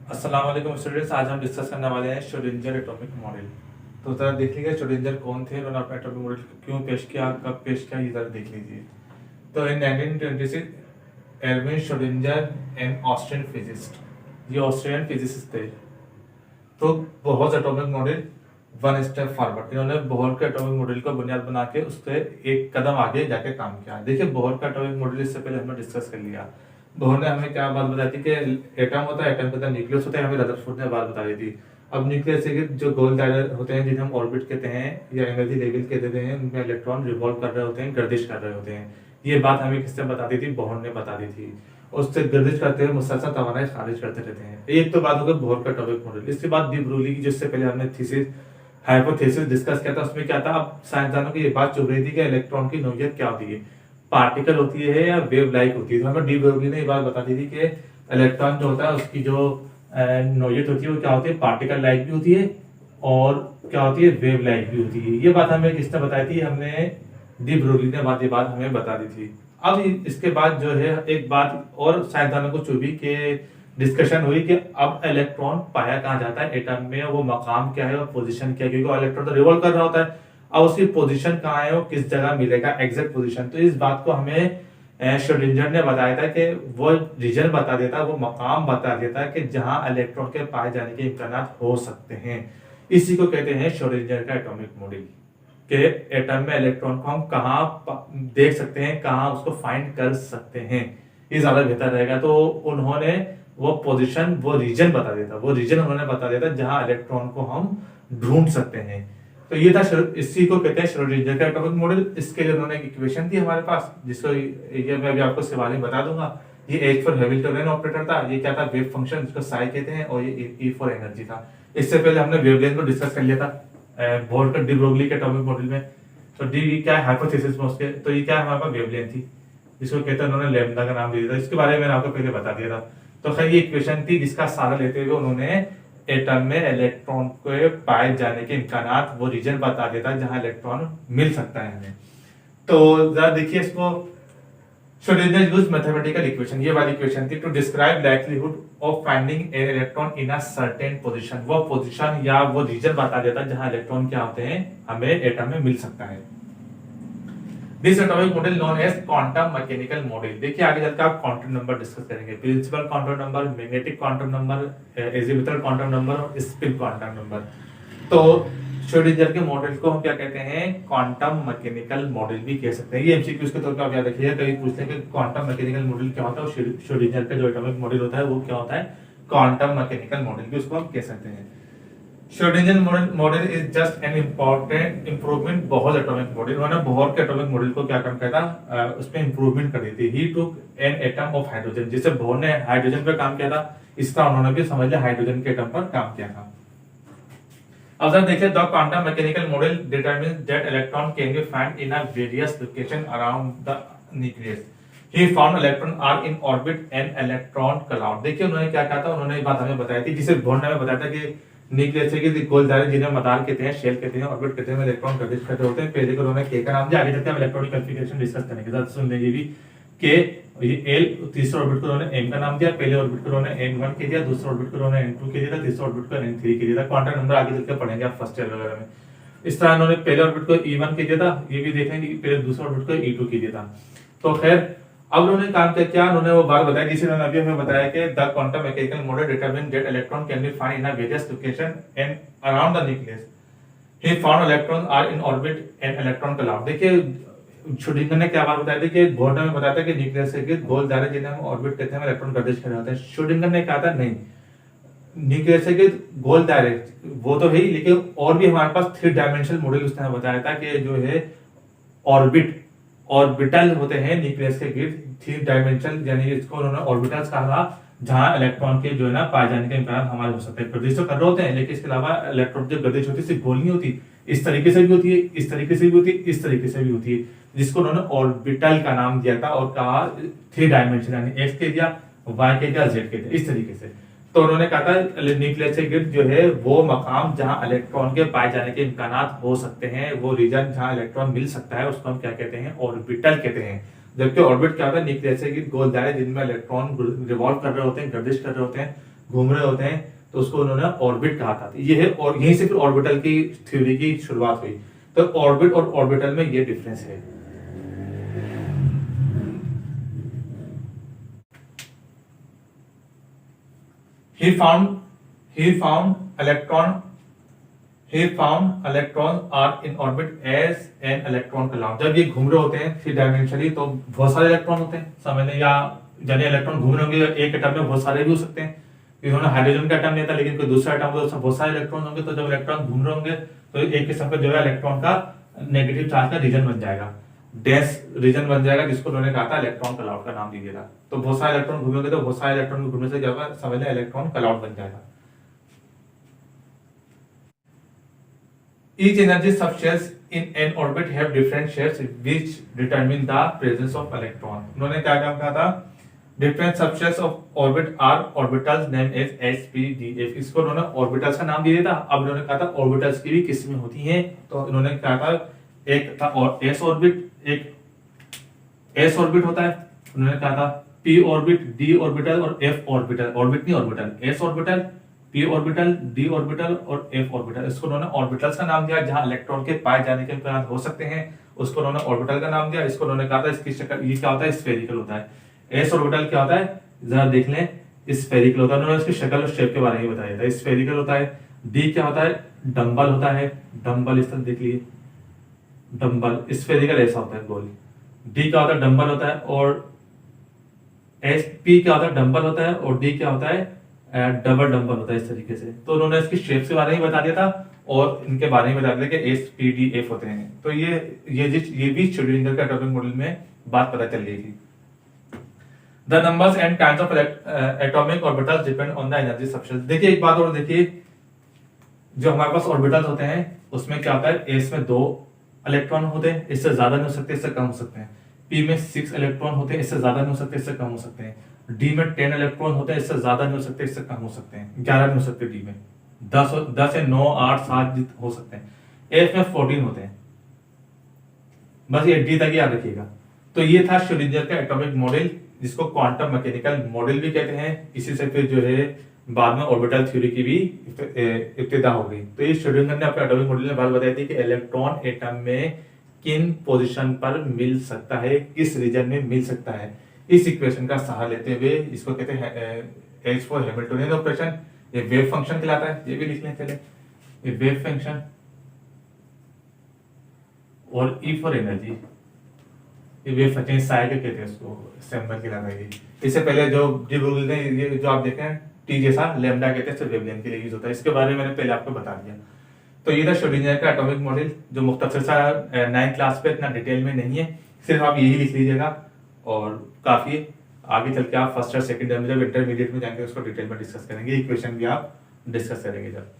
अस्सलाम वालेकुम स्टूडेंट्स। आज हम डिस्कस करने वाले हैं श्रोडिंगर एटॉमिक मॉडल। तो जरा देख लीजिए श्रोडिंगर कौन थे, उन्होंने अपना एटॉमिक मॉडल क्यों पेश किया, कब पेश किया, ये जरा देख लीजिए। तो in 1926 Erwin Schrödinger an Austrian physicist, ये ऑस्ट्रियन फिजिसिस्ट थे। तो Bohr's atomic model one step forward, इन्होंने बोहर के एटॉमिक मॉडल को बुनियाद बना के उससे एक कदम आगे जाके काम किया। देखिए बोहर का एटॉमिक मॉडल इससे पहले हमने डिस्कस कर लिया। बोहर ने हमें क्या बात बताई थी कि एटम होता है, एटम के अंदर न्यूक्लियस होता है, हमें रदरफोर्ड ने बात बताई थी। अब न्यूक्लियस के जो गोल दायरे होते हैं जिन्हें हम ऑर्बिट कहते हैं या एनर्जी लेवल के देते हैं, उनमें इलेक्ट्रॉन रिवॉल्व कर रहे होते हैं, गर्दिश कर रहे होते हैं। ये बात हमें किसने बता दी थी? बोहर ने बता दी थी। उससे गर्दिश करते हुए मुसलसल तवानाई खारिज करते रहते हैं। एक तो बात हो गई बोहर का एटॉमिक मॉडल। इसके बाद डी ब्रोगली की, जिससे पहले हमने थीसिस हाइपोथेसिस डिस्कस किया था, उसमें क्या था? अब साइंसदानों की ये बात चुभ रही थी कि इलेक्ट्रॉन की नोयत क्या होती है, पार्टिकल होती है या वेव लाइक होती है। तो हमें डी ब्रोगली ने ये बात बता दी थी कि इलेक्ट्रॉन जो होता है उसकी जो नोयत होती है वो क्या होती है? पार्टिकल लाइक भी होती है और क्या होती है? वेव लाइक भी होती है। ये बात हमें किसने बताई थी? हमने डी ब्रोगली ने ये बात हमें बता दी थी। अब इसके बाद जो है एक बात और साइंसदानों को चुभी के डिस्कशन हुई कि अब इलेक्ट्रॉन पाया कहाँ जाता है एटम में, वो मकाम क्या है और पोजीशन क्या है, क्योंकि इलेक्ट्रॉन तो रिवॉल्व कर रहा होता है। अब उसकी पोजीशन कहाँ है, वो किस जगह मिलेगा, एग्जैक्ट पोजीशन। तो इस बात को हमें श्रोडिंगर ने बताया था कि वो रीजन बता देता, वो मकाम बता देता है कि जहां इलेक्ट्रॉन के पाए जाने के इम्कान हो सकते हैं। इसी को कहते हैं श्रोडिंगर का एटॉमिक मॉडल, के एटम में इलेक्ट्रॉन को हम कहाँ देख सकते हैं, कहाँ उसको फाइंड कर सकते हैं, ये ज्यादा बेहतर रहेगा। तो उन्होंने वो पोजीशन, वो रीजन बता देता, वो रीजन उन्होंने बता देता जहां इलेक्ट्रॉन को हम ढूंढ सकते हैं। तो ये था, इसी को कहते हैं श्रोडिंगर का एटॉमिक मॉडल। इसके लिए उन्होंने एक इक्वेशन थी हमारे पास, जिसको ये मैं भी आपको सवाल में बता दूंगा। ये H फॉर हैमिल्टनियन ऑपरेटर था, ये क्या था? वेव फंक्शन, जिसको साई कहते हैं, और ये E फॉर एनर्जी था। इससे पहले हमने वेवलेंथ को डिस्कस कर लिया था बोहर डी ब्रोगली के एटॉमिक मॉडल में। तो डी क्या है? हाइपोथेसिस में उसके, तो ये क्या है? हमारे पास वेवलेंथ थी, जिसको कहते हैं, उन्होंने लैम्डा का नाम दे दिया था। इसके बारे में मैंने आपको पहले बता दिया था। तो खैर ये इक्वेशन थी, जिसका सहारा लेते हुए उन्होंने एटम में इलेक्ट्रॉन को पाए जाने के इम्कानात, वो रीजन बता देता है जहां इलेक्ट्रॉन मिल सकता है हमें। तो जरा देखिए इसको, श्रोडिंगर यूज्ड मैथमेटिकल इक्वेशन, ये वाली इक्वेशन थी, to describe likelihood of finding an electron in a certain position. वो पोजीशन या वो रीजन बता देता है जहां इलेक्ट्रॉन क्या होते हैं, हमें एटम में मिल सकता है। This atomic model known as quantum mechanical model. देखिए आगे चलकर आप क्वांटम नंबर डिस्कस करेंगे, principal quantum number, magnetic quantum number, azimuthal quantum number और स्पिन क्वांटम नंबर। तो श्रोडिंगर के मॉडल को हम क्या कहते हैं? क्वांटम मैकेनिकल मॉडल भी कह सकते हैं। ये एमसीक्यूज के तौर पे आप याद रखिएगा, कभी पूछते हैं कि क्वांटम मैकेनिकल मॉडल क्या होता है, और श्रोडिंगर का जो एटॉमिक मॉडल होता है वो क्या होता है? क्वांटम मैकेनिकल मॉडल भी उसको हम कह सकते हैं। Schrodinger model is just an important improvement Bohr atomic model. उन्होंने बोहर के एटॉमिक मॉडल को क्या काम किया था? उसमें इंप्रूवमेंट कर दी थी। He took an atom of hydrogen, जिसे बोहर ने हाइड्रोजन पे काम किया था, इस तरह उन्होंने भी समझ लिया हाइड्रोजन के एटम पर काम किया था। अब जब देखिए, the quantum mechanical model determines that electron can be found in a various location around the nucleus. He found electron are in orbit and electron cloud। देखिए उन्होंने क्या कहा था, उन्होंने ये बात हमें बताई थी, जिसे बोहर ने हमें बताया था कि न्यूक्लियस के गोल दायरे, जिन्हें मदार कहते हैं, शेल कहते हैं, ऑर्बिट कहते हैं, इलेक्ट्रॉन गर्दिश करते होते हैं। पहले को उन्होंने के का नाम दिया, आगे चलते हम इलेक्ट्रॉनिक कॉन्फ़िगरेशन डिस्कस करने के साथ सुन लेंगे भी के ये एल, तीसरे ऑर्बिट को उन्होंने एम का नाम दिया, पहले ऑर्बिट को उन्होंने n1 कह दिया, दूसरे ऑर्बिट को उन्होंने n2 कह दिया था, तीसरे ऑर्बिट को n3 कह दिया था। क्वांटम नंबर आगे चलकर पढ़ेंगे आप फर्स्ट ईयर वगैरह में। इस तरह उन्होंने पहले ऑर्बिट को e1 कह दिया था, ये भी देखेंगे कि पहले दूसरे ऑर्बिट को e2 कह दिया था। तो खैर अब उन्होंने काम क्या, उन्होंने वो बात बताई जिसे उन्होंने अभी हमें बताया कि the quantum mechanical model determine that electron can be found in a various location and around the nucleus. He found electron are in orbit and electron cloud. देखिए श्रोडिंगर ने क्या बात बताई थी कि बोहर ने बताया था कि न्यूक्लियस के गोल दायरे, जिन्हें हम ऑर्बिट कहते हैं, इलेक्ट्रॉन गर्दिश कर रहे होते हैं। श्रोडिंगर ने कहा था नहीं, न्यूक्लियस के गोल दायरे वो तो है ही, लेकिन और भी हमारे पास 3 डायमेंशनल मॉडल उसने बताया था कि जो है ऑर्बिट, ऑर्बिटल होते हैं न्यूक्लियस के गिर्द, 3 डायमेंशनल, यानी इसको उन्होंने ऑर्बिटल्स कहा, जहां इलेक्ट्रॉन के जो है ना पाए जाने के इम्कान हमारे हो सकते हैं। गर्दिश तो कर रहे होते हैं, लेकिन इसके अलावा इलेक्ट्रॉन जो गर्दिश होती है सिर्फ गोल नहीं होती, इस तरीके से भी होती है, इस तरीके से भी होती है, इस तरीके से भी होती है, जिसको उन्होंने ऑर्बिटल का नाम दिया था और कहा 3 डायमेंशन, यानी एक्स के दिया, वाई के दिया, जेड के दिया, इस तरीके से। तो उन्होंने कहा था न्यूक्लियस के गिर्द जो है वो मकाम जहां इलेक्ट्रॉन के पाए जाने के इम्कानात हो सकते हैं, वो रीजन जहां इलेक्ट्रॉन मिल सकता है, उसको हम क्या कहते हैं? ऑर्बिटल कहते हैं। जबकि ऑर्बिट क्या होता है? न्यूक्लियस के गिर्द गोल दायरे, जिनमें इलेक्ट्रॉन रिवॉल्व कर रहे होते हैं, गर्दिश कर रहे होते हैं। घूम रहे होते हैं तो उसको उन्होंने ऑर्बिट कहा था। ये है, और यहीं से फिर ऑर्बिटल की थ्योरी की शुरुआत हुई। तो ऑर्बिट और ऑर्बिटल में ये डिफरेंस है। He found he found electrons are in orbit as an electron cloud। जब ये घूम रहे होते हैं थ्री डायमेंशनली तो बहुत सारे इलेक्ट्रॉन होते हैं समझ लें, या यानी इलेक्ट्रॉन घूम रहे होंगे एक एटम में बहुत सारे भी हो सकते हैं। इन्होंने हाइड्रोजन का एटम लिया था, लेकिन कोई दूसरा एटम हो तो बहुत सारे इलेक्ट्रॉन होंगे। तो जब इलेक्ट्रॉन घूम रहे होंगे तो एक किस्म का जो है इलेक्ट्रॉन का नेगेटिव चार्ज का रीजन बन जाएगा, डेंस रीजन बन जाएगा, जिसको उन्होंने कहा था इलेक्ट्रॉन क्लाउड का नाम दीजिए था। तो बहुत सारे इलेक्ट्रॉन घूमेंगे तो बहुत सारे इलेक्ट्रॉन घूमने से क्या होगा, समझ लें इलेक्ट्रॉन क्लाउड बन जाएगा। Each energy subshells in an orbit have different shapes which determine the presence of electron। उन्होंने क्या काम कहा था, different subshells of orbit are orbitals named as s, p, d, f। इसको उन्होंने orbitals का नाम दिया था। अब उन्होंने कहा था orbitals की भी किस्में होती हैं। तो उन्होंने कहा था एक था और s orbit, एक s orbit होता है। उन्होंने कहा था p orbit, d orbital और f orbital। orbit नहीं orbital, s orbital, p orbital, d orbital और f ऑर्बिटल। इसको उन्होंने ऑर्बिटल्स का नाम दिया। जहां इलेक्ट्रॉन के पाए जाने के इम्कान हो सकते हैं उसको उन्होंने ऑर्बिटल का नाम दिया। इसको उन्होंने कहा था इसकी शक्ल ये क्या होता है, स्फेरिकल होता है। s ऑर्बिटल क्या होता है, जरा देख लें, स्फेरिकल होता है। उन्होंने इसकी शक्ल और शेप के बारे में बताया था, स्फेरिकल होता है। d क्या होता है, डंबल होता है। डंबल इस तरह देख लिए, डंबल स्फेरिकल ऐसा होता है गोल। d क्या होता है, डंबल होता है। और p क्या होता है, डंबल होता है। और d क्या होता है, डबल डंबल होता है इस तरीके से। तो उन्होंने इसकी शेप के बारे में बता दिया था और इनके बारे में बता दिया कि एस, पी, डी, एफ होते हैं। तो ये भी श्रोडिंगर के एटॉमिक मॉडल में बात पता चल गई थी। The numbers and kinds of atomic orbitals depend on the energy subshell. देखिए एक बात और देखिए, जो हमारे पास ऑर्बिटल्स होते हैं उसमें क्या होता है, एस में 2 इलेक्ट्रॉन होते हैं, इससे ज्यादा नहीं हो सकते, इससे कम हो सकते हैं। पी में 6 इलेक्ट्रॉन होते हैं, इससे ज्यादा नहीं हो सकते, इससे कम हो सकते हैं। डी में 10 इलेक्ट्रॉन होते हैं, इससे ज्यादा नहीं हो सकते, इससे कम हो सकते हैं। 11 नहीं हो सकते, डी में 10 है, 9, 8, 7 हो सकते हैं। एफ में 14 होते हैं। बस ये डी तक याद रखिएगा। तो ये था श्रोडिंगर का एटॉमिक मॉडल, जिसको क्वांटम मैकेनिकल मॉडल भी कहते हैं। इसी से फिर जो है बाद में ऑर्बिटल थ्योरी की भी इब्तिदा हो गई। तो ये श्रोडिंगर ने अपने एटॉमिक मॉडल में बात बताई थी कि इलेक्ट्रॉन एटम में किन पोजीशन पर मिल सकता है, किस रीजन में मिल सकता है। इस इक्वेशन का सहारा लेते हुए इसको कहते हैं H फॉर हैमिल्टनियन ऑपरेशन। ये वेव फंक्शन कहलाता है, ये भी लिख लें पहले, ये वेव फंक्शन। और E फॉर एनर्जी, ये वेव फंक्शन साइ कहते हैं उसको, सिंबल कहलाता है। इससे पहले जो ये जो आप देखें T जैसा लैम्डा कहते हैं, वेवलेंथ के लिए यूज होता है। इसके बारे में मैंने पहले आपको बता दिया। तो ये था श्रोडिंगर का एटॉमिक मॉडल, जो मुख्तसर सा 9th क्लास पे इतना डिटेल में नहीं है, सिर्फ आप यही लिख लीजिएगा और काफी है। आगे चल के आप फर्स्ट और सेकंड ईयर में जब इंटरमीडिएट में जाएंगे उसको डिटेल में डिस्कस करेंगे, इक्वेशन भी आप डिस्कस करेंगे जब।